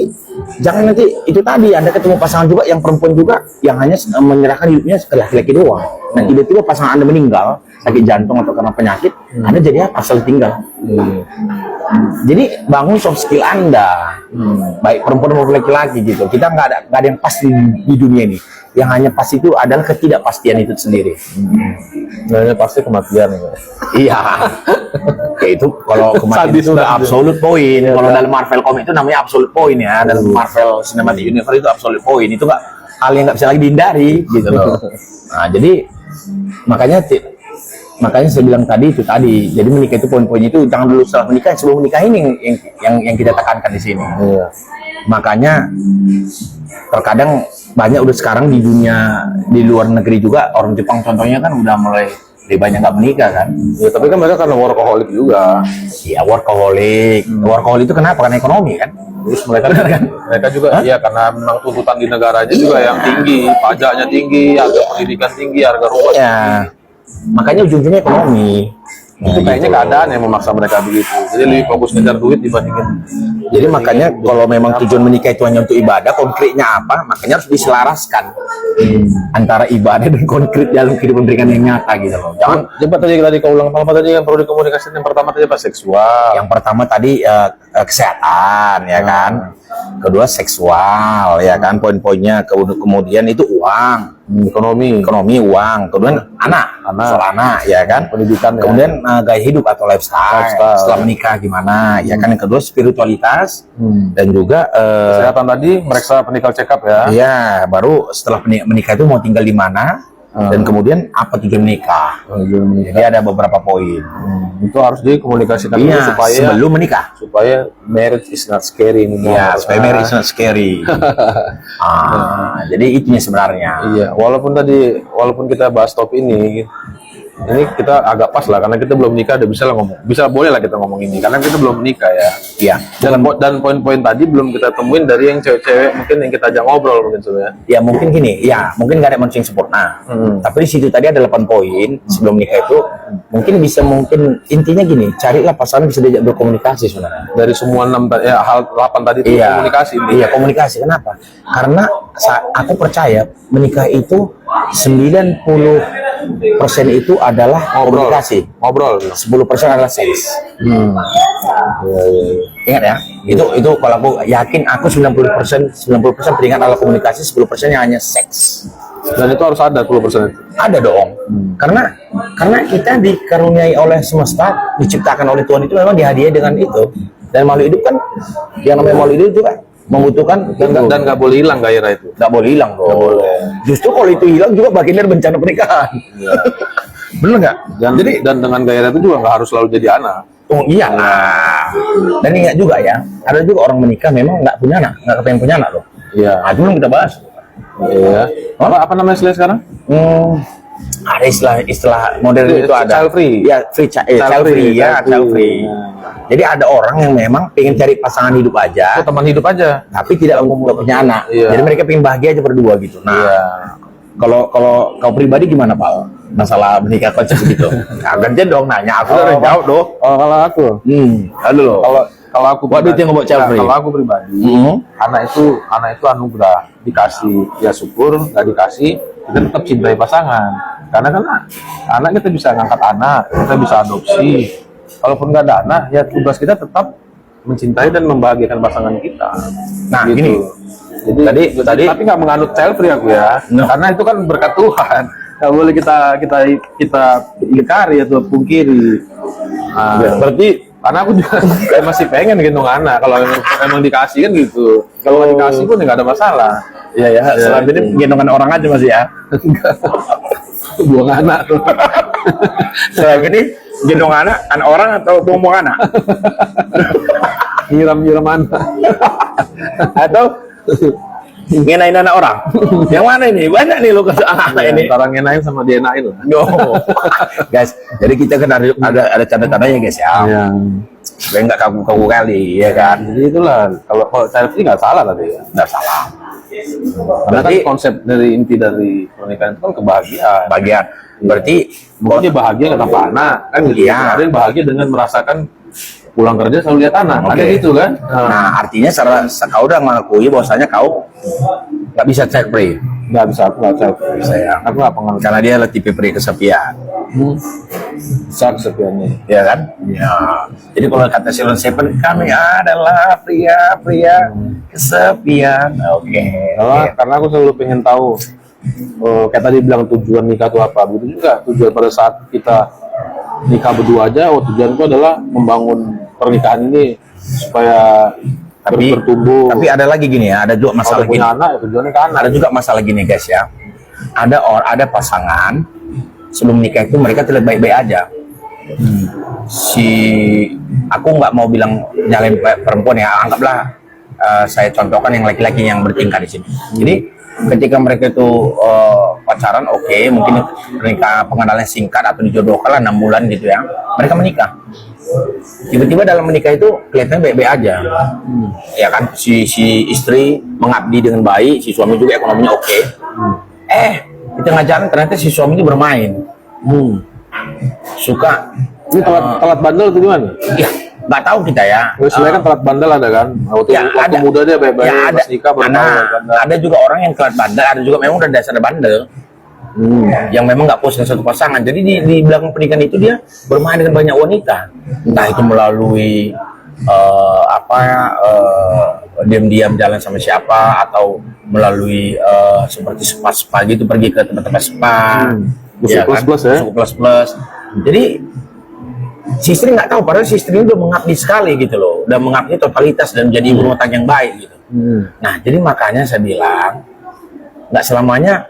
jangan nanti itu tadi Anda ketemu pasangan juga yang perempuan juga yang hanya menyerahkan hidupnya ke laki-laki doang. Nah, tiba-tiba pasangan Anda meninggal sakit jantung atau karena penyakit, Anda jadi apa? Asal tinggal. Jadi bangun soft skill Anda, baik perempuan maupun laki-laki gitu. Kita nggak ada yang pasti di dunia ini. Yang hanya pasti itu adalah ketidakpastian itu sendiri. Nah, pasti kematian. Iya. Kayak itu kalau kematian Sadis itu udah banget. absolute point. Iya, Kalau kan? dalam Marvel Comics itu namanya absolute point ya. Dalam Marvel Cinematic Universe itu absolute point. Itu nggak hal yang nggak bisa lagi dihindari gitu loh. Nah, jadi makanya saya bilang tadi itu tadi. Jadi menikah itu poin-poinnya itu jangan dulu setelah menikah, sebelum menikah ini yang kita tekankan di sini. Iya. Makanya terkadang banyak udah sekarang di dunia di luar negeri juga orang Jepang contohnya kan udah mulai lebih banyak nggak menikah kan. Ya, tapi kan mereka karena workaholic juga. Iya, workaholic. Workaholic itu kenapa? Karena ekonomi kan. Terus mereka juga ya karena memang tuntutan di negaranya juga yang tinggi, pajaknya tinggi, harga pendidikan tinggi, harga rumah Iya. Makanya ujung-ujungnya ekonomi. Itu kayaknya keadaan yang memaksa mereka begitu. Jadi lebih fokus ngejar duit dibandingin. Jadi makanya kalau memang tujuan menikah itu hanya untuk ibadah, konkretnya apa? Makanya harus diselaraskan antara ibadah dan konkret dalam kehidupan pernikahan yang nyata gitu loh. Jangan Coba tadi kau ulang apa tadi yang perlu dikomunikasikan. Yang pertama tadi apa? Seksual. yang pertama tadi kesehatan ya kan. Kedua seksual ya kan, poin-poinnya. Kemudian itu uang, ekonomi uang. Kemudian anak soal anak ya kan, Pendidikan. Ya. kemudian gaya hidup atau lifestyle setelah menikah gimana ya kan. Yang kedua spiritualitas dan juga Kesehatan tadi meriksa medical check up ya. iya, baru setelah menikah itu mau tinggal di mana dan kemudian apa tujuan menikah. Jadi ada beberapa poin. Itu harus dikomunikasikan dulu Iya, supaya sebelum menikah. marriage is not scary anymore. Iya, supaya marriage is not scary. Jadi itunya sebenarnya. Iya, walaupun kita bahas top ini kita agak pas lah karena kita belum nikah, udah bisa lah ngomong. Boleh lah kita ngomong ini karena kita belum nikah ya. Iya. Dan poin-poin tadi belum kita temuin dari yang cewek-cewek mungkin yang kita ajak ngobrol mungkin sebenarnya. Ya mungkin gini, ya mungkin nggak ada manusia yang sempurna. Tapi di situ tadi ada 8 poin sebelum nikah itu mungkin intinya gini, carilah pasangan bisa diajak berkomunikasi sebenarnya. Dari semua 8 tadi itu komunikasi. Iya, komunikasi. Kenapa? Karena aku percaya menikah itu 90% itu adalah komunikasi. Ngobrol. 10% adalah seks. Ingat ya, itu kalau aku yakin aku 90% pendidikan adalah komunikasi, 10% yang hanya seks. Dan itu harus ada 10% itu. Ada dong. Karena kita dikaruniai oleh semesta, diciptakan oleh Tuhan itu memang dihadiahi dengan itu. Dan makhluk hidup kan yang namanya makhluk hidup itu kan membutuhkan Dan nggak boleh hilang gairah itu. nggak boleh hilang dong. Justru kalau itu hilang juga bagian dari bencana pernikahan. Iya. Bener nggak? Dan dengan gairah itu juga nggak harus selalu jadi anak. Oh iya. Dan ingat juga ya, ada juga orang menikah memang nggak punya anak, nggak kepengen punya anak loh. Iya. Nah, itu belum kita bahas. Iya. Apa namanya istilah sekarang? Ada istilah modern itu ada. Child free. Ya, child free ya, child free. Jadi ada orang yang memang pengen cari pasangan hidup aja, Teman hidup aja. tapi tidak punya anak. Iya. Jadi mereka pengen bahagia aja berdua gitu. Nah, Iya. kalau kau pribadi gimana, Pak? Masalah menikah konsep begitu? Nah, gantian dong nanya, aku udah jawab dong. Kalau aku, Aduh loh. kalau aku Waduh, itu yang ngebawa child free. Kalau aku pribadi, anak itu anugerah, dikasih ya syukur, nggak dikasih kita tetap cintai pasangan. Karena anak kita bisa ngangkat anak, kita bisa adopsi. Kalaupun nggak ada anak, ya tugas kita tetap mencintai dan membahagiakan pasangan kita. Nah, Gitu. gini. Tadi Tapi nggak menganut child free aku ya, karena itu kan berkat Tuhan. Nggak boleh kita ingkari atau pungkiri. Nah, berarti karena aku juga kayak masih pengen gendong anak kalau emang dikasih kan gitu. Kalau nggak dikasih pun nggak ada masalah. ya selama ini gendongan orang aja masih ya. Buang anak tuh. Selama ini gendong anak orang atau buang anak? Nyiram anak. Atau ngenain anak orang? Yang mana ini? Banyak nih lo kasih anak ini. Antara ngenain sama dienain lah. No. Guys, jadi kita kan ada canda-candanya guys ya. Iya. Supaya nggak kaku-kaku kali, ya kan? Jadi itulah kalau child free nggak salah tadi ya. Nggak salah. Karena kan Berarti konsep inti dari pernikahan itu kan kebahagiaan. bagian. Berarti Mungkin dia bahagia nggak tanpa anak kan gitu. Iya. Ada yang bahagia dengan merasakan pulang kerja selalu lihat anak. Oke. Ada gitu kan? Nah, artinya kau udah mengakui bahwasanya kau nggak bisa child free. Nggak bisa, aku nggak child free. Sayang. Aku nggak pengen Karena dia adalah tipe pria kesepian. besar kesepiannya. Ya kan? Ya. Jadi kalau kata Silon Seven, kami adalah pria-pria kesepian. Oke. Karena aku selalu pengen tahu kayak tadi bilang tujuan nikah itu apa. Begitu juga tujuan pada saat kita nikah berdua aja. Tujuanku adalah membangun pernikahan ini supaya bertumbuh. Tapi ada lagi gini ya, ada juga masalah Kalau gini. punya anak, ya tujuannya ke anak. Ada juga masalah gini guys ya. Ada pasangan sebelum nikah itu mereka terlihat baik-baik aja. Aku nggak mau bilang nyalain perempuan ya, anggaplah saya contohkan yang laki-laki yang bertingkah di sini. Jadi ketika mereka itu pacaran, oke, mungkin mereka pengenalan singkat atau dijodohkan lah 6 bulan gitu ya, mereka menikah. Tiba-tiba dalam menikah itu kelihatannya baik-baik aja, ya kan, si istri mengabdi dengan baik, si suami juga ekonominya oke. Di tengah jalan ternyata si suami itu bermain, suka Ini telat bandel itu gimana? Ya nggak tahu kita ya. Sebenarnya kan telat bandel ada kan? Waktu ada. muda dia baik-baik Ya, pas nikah baru tahu bandel. ada juga orang yang telat bandel, ada juga memang udah dasar bandel. Yang memang nggak puas dengan satu pasangan. Jadi di belakang pernikahan itu dia bermain dengan banyak wanita. Entah itu melalui diam-diam jalan sama siapa, atau melalui seperti spa gitu, pergi ke tempat-tempat spa. Suku plus ya. Suku plus. Jadi si istri nggak tahu, padahal si istri ini udah mengabdi sekali gitu loh, udah mengabdi totalitas dan menjadi ibu rumah tangga yang baik gitu. Nah, jadi makanya saya bilang nggak selamanya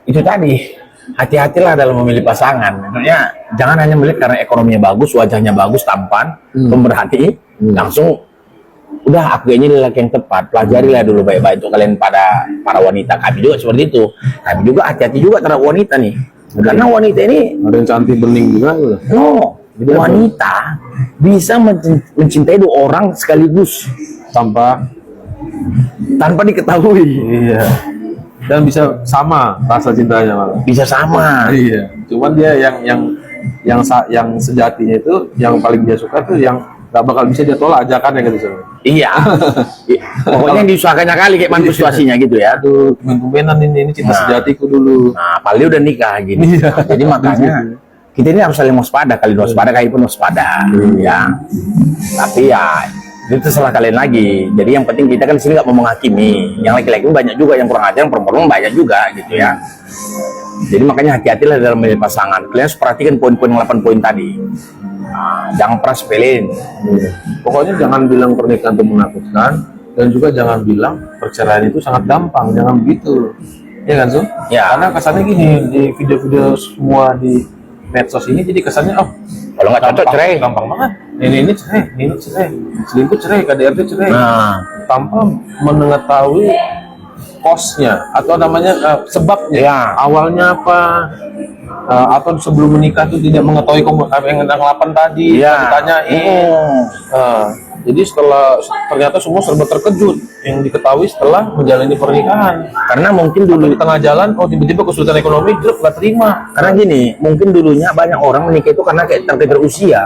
itu tadi, hati-hatilah dalam memilih pasangan. Maksudnya jangan hanya melihat karena ekonominya bagus, wajahnya bagus, tampan, pemerhati, langsung udah aku ini lelaki yang tepat. Pelajarilah dulu baik-baik untuk kalian, para wanita. Kami juga seperti itu. Kami juga hati-hati juga terhadap wanita nih, karena wanita ini ada yang cantik bening juga. Wanita bisa mencintai dua orang sekaligus tanpa diketahui. Iya. Dan bisa sama rasa cintanya malah. Bisa sama. Iya. Cuman dia yang sejatinya itu, yang paling dia suka tuh yang gak bakal bisa dia tolak ajakannya gitu. Iya. Pokoknya yang diusahakannya kali kayak mana situasinya gitu ya. Aduh, tumben-tumbenan ini cinta sejatiku dulu. Nah, paling udah nikah gitu. Iya. Jadi makanya kita ini harus saling waspada, kali waspada kali pun waspada. Ya. Tapi ya itu terserah kalian lagi. Jadi yang penting kita kan sini nggak mau menghakimi. Yang laki-laki banyak juga yang kurang ajar, yang perempuan banyak juga gitu ya. Jadi makanya hati-hatilah dalam memilih pasangan. Kalian harus perhatikan poin-poin 8 poin tadi. Nah, jangan pernah sepelein. Pokoknya jangan bilang pernikahan itu menakutkan, dan juga jangan bilang perceraian itu sangat gampang. Jangan begitu. Ya kan, Su? Ya. Karena kesannya gini, di video-video semua di medsos ini jadi kesannya, kalau nggak cocok cerai. Gampang banget. Ini cerai, selingkuh cerai, KDRT cerai. Nah, Tanpa mengetahui kosnya atau namanya sebabnya. Ya. Awalnya apa? Atau sebelum menikah tuh tidak mengetahui yang 8 tadi. Ya. Ditanyain. Jadi ternyata semua serba terkejut yang diketahui setelah menjalani pernikahan. karena mungkin dulu Di tengah jalan, tiba-tiba kesulitan ekonomi, nggak terima. karena gini, mungkin dulunya banyak orang menikah itu karena kayak terkejar usia.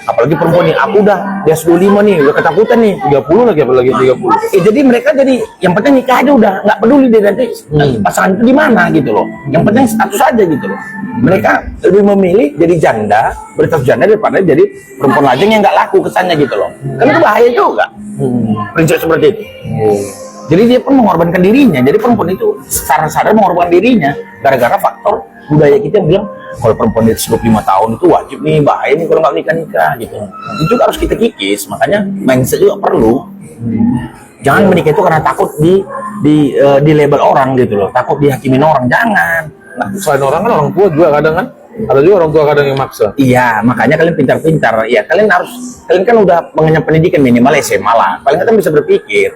Apalagi perempuan nih, aku udah dia 25 nih, udah ketakutan nih. 30 lagi, apalagi 30. Jadi mereka jadi yang penting nikah aja udah, nggak peduli dia nanti pasangan itu di mana gitu loh. Yang penting status aja gitu loh. Mereka lebih memilih jadi janda, berstatus janda daripada jadi perempuan lajang yang nggak laku kesannya gitu loh. Karena itu bahaya juga. Prinsip seperti itu. Jadi dia pun mengorbankan dirinya. Jadi perempuan itu secara sadar mengorbankan dirinya gara-gara faktor budaya kita yang bilang kalau perempuan di 25 tahun itu wajib nih, bahaya nih kalau nggak nikah gitu. Itu juga harus kita kikis. Makanya mindset juga perlu. Jangan menikah itu karena takut di label orang gitu loh, takut dihakimin orang. Jangan. Nah, selain orang kan orang tua juga kadang kan, ada juga orang tua kadang yang maksa. Iya, makanya kalian pintar-pintar. Ya, kalian kan udah mengenyam pendidikan minimal SMA lah. Paling kalian bisa berpikir.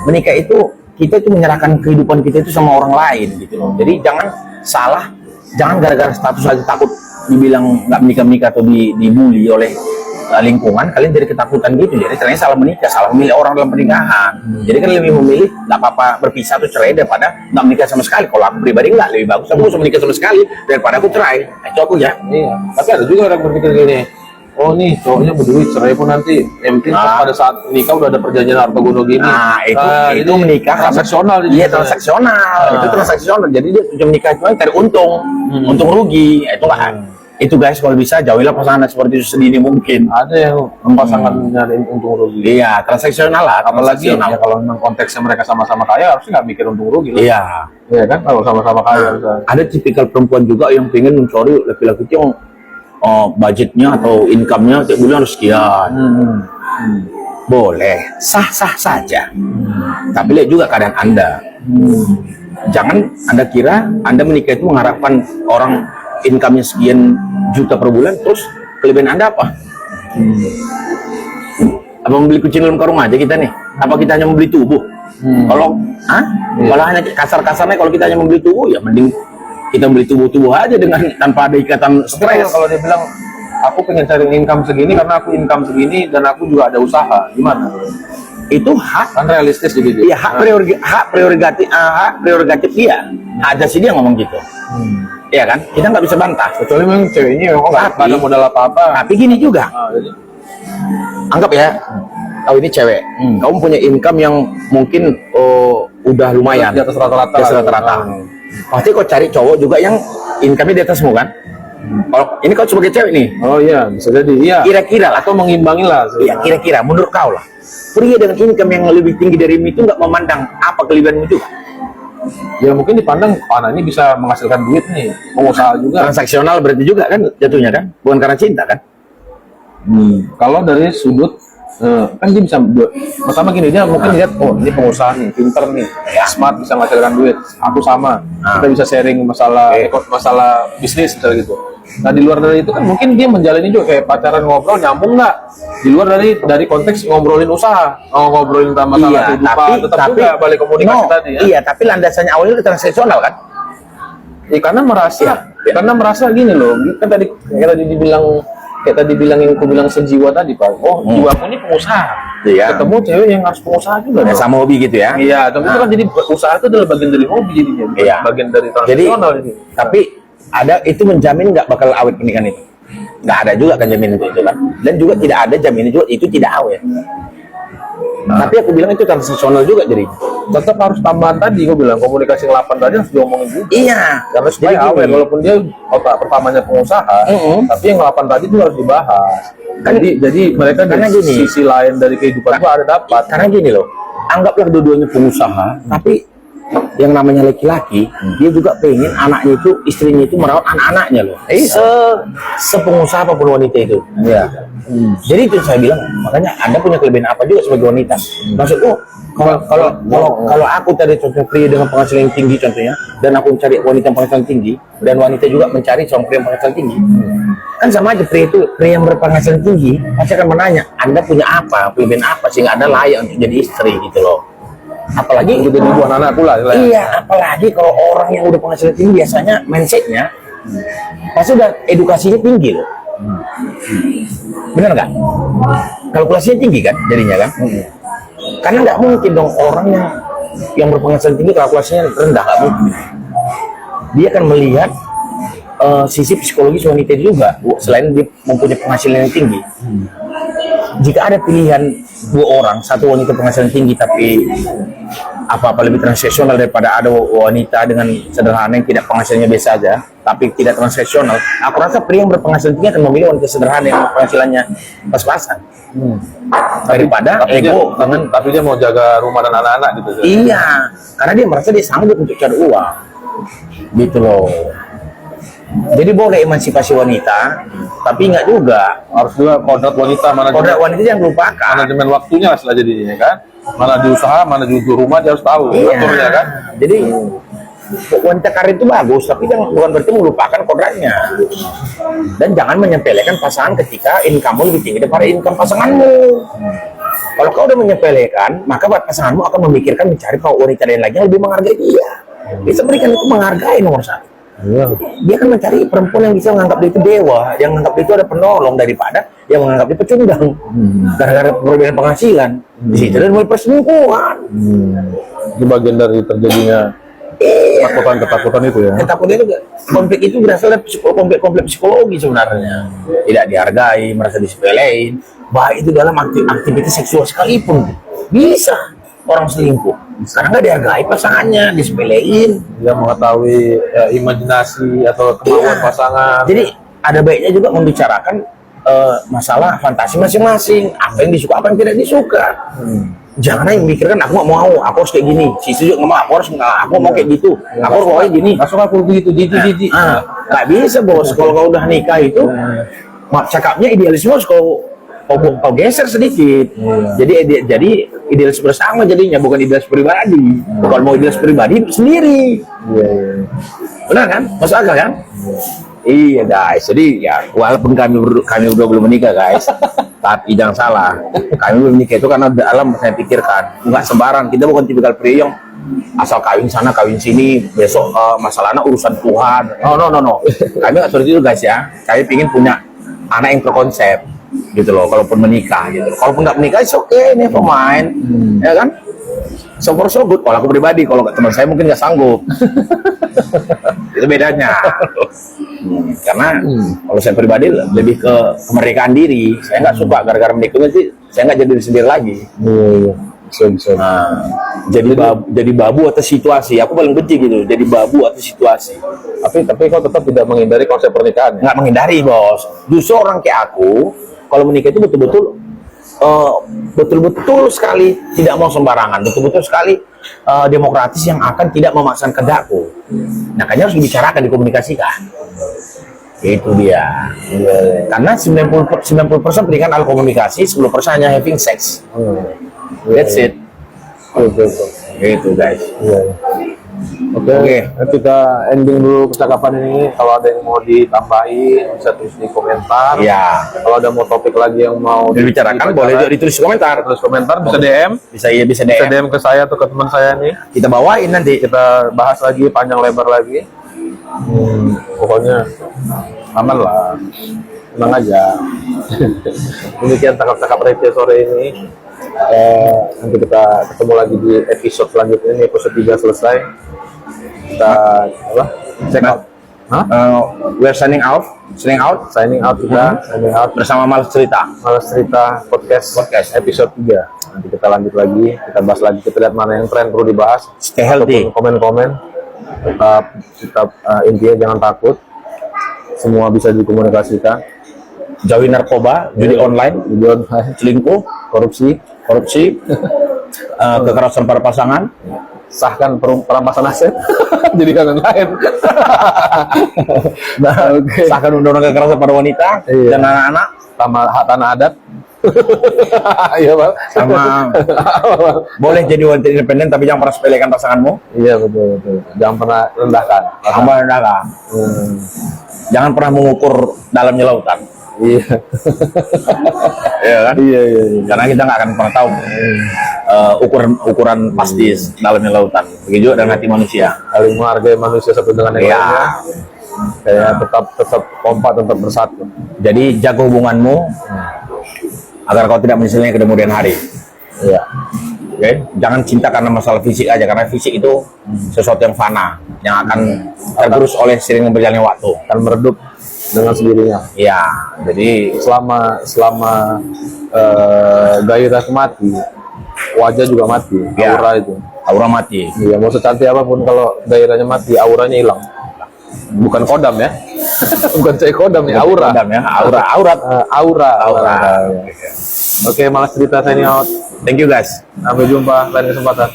Menikah itu kita itu menyerahkan kehidupan kita itu sama orang lain gitu loh. Jadi jangan salah, jangan gara-gara status aja takut dibilang nggak menikah atau dibully oleh lingkungan, kalian jadi ketakutan gitu. Jadi ternyata salah menikah, salah memilih orang dalam pernikahan. Jadi kan lebih memilih nggak apa-apa berpisah atau cerai daripada nggak menikah sama sekali. Kalau aku pribadi nggak, lebih bagus aku usah menikah sama sekali daripada aku cerai. Itu aku ya. Iya. Tapi ada juga orang berpikir gini, oh nih cowoknya berduit, cerai pun nanti yang penting pada saat nikah udah ada perjanjian harta gono gini. Nah, itu menikah transaksional. Iya, transaksional. Itu transaksional. Jadi dia tujuan menikah cuma cari untung, untung rugi. Itu nggak. Itu guys, kalau bisa jauhilah pasangan seperti itu sedini mungkin. Ada yang pasangan nyariin untung rugi. Iya, transaksional lah. Apalagi ya kalau memang konteksnya mereka sama-sama kaya, harusnya nggak mikir untung rugi. Iya. Iya kan, kalau sama-sama kaya. Ada tipikal perempuan juga yang pengen mencari laki-laki yang budgetnya atau income-nya tiap bulan harus sekian. Boleh, sah-sah saja. Tapi lihat juga keadaan Anda. Jangan Anda kira Anda menikah itu mengharapkan orang income-nya sekian juta per bulan, terus kelebihan Anda apa? Apa membeli kucing dalam karung aja kita nih? Apa kita hanya membeli tubuh? Kalau kalau hanya kasar-kasarnya, kalau kita hanya membeli tubuh, ya mending kita beli tubuh-tubuh aja dengan tanpa ada ikatan stres. Kalau dia bilang aku pengen cari income segini karena aku income segini dan aku juga ada usaha, gimana? Itu hak, Kan realistis gitu. iya hak prerogatif dia. Hak asasi dia ngomong gitu. Iya kan? Kita nggak bisa bantah. Kecuali memang ceweknya memang nggak ada modal apa-apa. Tapi gini juga, Jadi, anggap ya, kau ini cewek, kamu punya income yang mungkin udah lumayan, di atas rata-rata. di atas rata-rata. Pasti kau cari cowok juga yang income-nya di atasmu kan? Kalau ini kau sebagai cewek nih, Oh iya, bisa jadi. Iya. kira-kira lah, Atau mengimbangi lah. iya kira-kira, menurut kau lah, pria dengan income yang lebih tinggi darimu itu nggak memandang apa kelebihanmu juga, Ya mungkin dipandang, anak ini bisa menghasilkan duit nih, pengusaha juga. transaksional berarti juga kan jatuhnya kan, bukan karena cinta kan? Kalau dari sudut kan dia bisa pertama gini, dia mungkin lihat, oh ini pengusaha nih, pinter nih, smart, bisa menghasilkan duit, aku sama, kita bisa sharing masalah masalah bisnis misalnya gitu. Nah di luar dari itu kan mungkin dia menjalani juga kayak pacaran, ngobrol nyambung nggak, di luar dari konteks ngobrolin usaha, ngobrolin tentang masalah kehidupan, tetap juga balik komunikasi tadi ya. Iya, tapi landasannya awalnya itu transaksional kan? Ya, karena merasa gini loh, kan tadi kayak tadi bilangin, aku bilang sejiwa tadi Pak. Oh, jiwaku ini pengusaha. Iya. Ketemu cewek yang harus pengusaha juga. Ya, dong. sama hobi gitu ya. Iya, tapi itu kan jadi usaha itu adalah bagian dari hobi jadinya. Iya. Bagian dari Jadi, transaksional ini. tapi ada itu menjamin nggak bakal awet pernikahan itu? Nggak ada juga kan jaminan itu kan? Dan juga tidak ada jaminan juga itu tidak awet. Tapi aku bilang itu transaksional juga jadi. Tetap harus tambahan tadi, gue bilang komunikasi 8 tadi harus diomongin juga. Iya. Karena supaya Jadi awet, gini. walaupun dia otak pertamanya pengusaha, tapi yang 8 tadi itu harus dibahas. Jadi mereka karena dari gini. sisi lain dari kehidupan itu ada dapat. Karena gini loh, anggaplah dua-duanya pengusaha, tapi yang namanya laki-laki, dia juga pengen anaknya itu, istrinya itu merawat anak-anaknya loh. Sepengusaha apapun wanita itu. Iya. Jadi itu saya bilang, makanya Anda punya kelebihan apa juga sebagai wanita. Maksudku, kalau aku tadi contoh pria dengan penghasilan yang tinggi contohnya, dan aku mencari wanita yang penghasilan tinggi, dan wanita juga mencari seorang pria yang penghasilan tinggi, kan sama aja pria yang berpenghasilan tinggi pasti akan menanya, Anda punya apa, kelebihan apa sehingga Anda layak untuk jadi istri gitu loh. Apalagi Udah jadi ibu anak-anakku lah. iya, apalagi kalau orang yang udah penghasilan tinggi biasanya mindsetnya pasti udah edukasinya tinggi loh. Benar nggak? Kalkulasinya tinggi kan jadinya kan? Karena nggak mungkin dong orang yang berpenghasilan tinggi kalkulasinya rendah, nggak mungkin. Dia akan melihat sisi psikologis wanita juga selain dia mempunyai penghasilan yang tinggi. Jika ada pilihan dua orang, satu wanita penghasilan tinggi tapi apa-apa lebih transaksional daripada ada wanita dengan sederhana yang tidak penghasilannya biasa aja tapi tidak transaksional, aku rasa pria yang berpenghasilan tinggi akan memilih wanita sederhana yang penghasilannya pas-pasan daripada ego dengan tapi dia mau jaga rumah dan anak-anak gitu. iya, karena dia merasa dia sanggup untuk cari uang gitu loh. Jadi boleh emansipasi wanita, tapi ingat juga Harus juga kodrat wanita, kodrat wanita jangan lupakan. manajemen waktunya lah jadinya kan. Mana di usaha, mana di rumah dia harus tahu aturnya kan. Jadi wanita karir itu bagus, tapi bukan berarti melupakan kodratnya. Dan jangan menyepelekan pasangan ketika income lebih tinggi daripada income pasanganmu. Kalau kau udah menyepelekan, maka pasanganmu akan memikirkan mencari wanita lain lagi yang lebih menghargai dia. Bisa berikan itu menghargai nomor satu. Dia akan mencari perempuan yang bisa menganggap dia itu dewa, yang menganggap dia itu ada penolong daripada yang menganggap dia pecundang. Gara-gara perbedaan penghasilan. Di situ dan mulai perselingkuhan. Itu bagian dari terjadinya ketakutan itu ya. Ketakutan itu, konflik itu berasal dari konflik psikologi sebenarnya. Tidak dihargai, merasa disepelein. Baik itu dalam aktivitas seksual sekalipun bisa orang selingkuh karena nggak dihargai pasangannya, disepelein. Dia mengetahui imajinasi atau kemauan pasangan. Jadi ada baiknya juga membicarakan masalah fantasi masing-masing, apa yang disuka, apa yang tidak disuka. Jangan yang mikirkan aku nggak mau, aku harus kayak gini. Si juga nggak mau, aku mau kayak gitu. Aku harus kayak gini. Langsung aku begitu, Nggak bisa bos. Kalau kau udah nikah itu, cakapnya idealisme harus kau geser sedikit. Jadi idealis bersama jadinya, bukan idealis pribadi. Bukan mau idealis pribadi sendiri. Benar kan? Masuk akal kan? Iya guys, jadi ya walaupun kami berdua belum menikah guys, tapi jangan salah, kami belum menikah itu karena dalam saya pikirkan nggak sembarang. Kita bukan tipikal pria yang asal kawin sana kawin sini, besok masalahnya urusan Tuhan. No. Kami nggak seperti itu guys ya. Kami ingin punya anak yang terkonsep gitu loh. Kalaupun menikah gitu. Kalaupun nggak menikah, oke, ini pemain, ya kan? So far so good. Kalau aku pribadi, kalau nggak teman saya mungkin nggak sanggup. Itu bedanya. Karena kalau saya pribadi lebih ke kemerdekaan diri. Saya nggak suka gara-gara menikah nanti saya nggak jadi diri sendiri lagi. Nah, jadi babu atas situasi. Aku paling benci gitu. Jadi babu atas situasi. Tapi kau tetap tidak menghindari konsep pernikahan. Ya? Nggak menghindari, bos. Justru orang kayak aku, kalau menikah itu betul-betul sekali tidak mau sembarangan, betul-betul sekali demokratis yang akan tidak memaksakan kehendakku. Nah, kayaknya harus dibicarakan, dikomunikasikan. Itu dia. Karena 90% pernikahan adalah komunikasi, 10% hanya having sex. That's it. Gitu, guys. Oke. Kita ending dulu percakapan ini. Kalau ada yang mau ditambahin bisa tulis di komentar. Ya. Kalau ada mau topik lagi yang mau dibicarakan, boleh juga ditulis komentar. Tulis komentar, bisa DM. Bisa Bisa DM ke saya atau ke teman saya nih. Kita bawain nanti. Kita bahas lagi panjang lebar lagi. Pokoknya aman lah. Tenang aja. Demikian cakap-cakap receh sore ini. Nanti kita ketemu lagi di episode selanjutnya. Ini episode 3 selesai. Kita apa? Check out. We're signing out Signing out kita. Signing out bersama Malas Cerita. Malas Cerita podcast episode 3. Nanti kita lanjut lagi. Kita bahas lagi. Kita lihat mana yang tren perlu dibahas. Stay healthy. Komen-komen. Tetap intinya jangan takut. Semua bisa dikomunikasikan. Jauhi narkoba, judi online, selingkuh, korupsi, kekerasan pada pasangan, sahkan perampasan aset. Jadi kan lain. Sahkan undang-undang kekerasan pada wanita dan anak-anak, sama hak tanah adat. Iya, Bang. Sama boleh jadi wanita independen tapi jangan pernah sepelekan pasanganmu. Iya, betul. Jangan pernah rendahkan. Jangan pernah mengukur dalamnya lautan. Iya. Iya kan? Iya. Karena kita nggak akan pernah tahu ukuran pasti dalamnya lautan. Begitu juga dengan hati manusia. Saling menghargai manusia satu dengan yang lainnya. Kayak tetap kompak, tetap bersatu. Jadi jaga hubunganmu agar kau tidak menyesalinya ke kemudian hari. Iya. Oke, jangan cinta karena masalah fisik aja, karena fisik itu sesuatu yang fana, yang akan tergerus oleh sering berjalannya waktu, Akan meredup dengan sendirinya. Iya, jadi selama gairah mati, wajah juga mati, Ya. aura aura mati. Iya, mau secantik apapun kalau gairahnya mati, auranya hilang. Bukan kodam ya. Bukan cek kodam ya, aura. Kodam ya, aurat. Aura. Oke, Malas Cerita signing out. Thank you guys. Sampai jumpa lain kesempatan.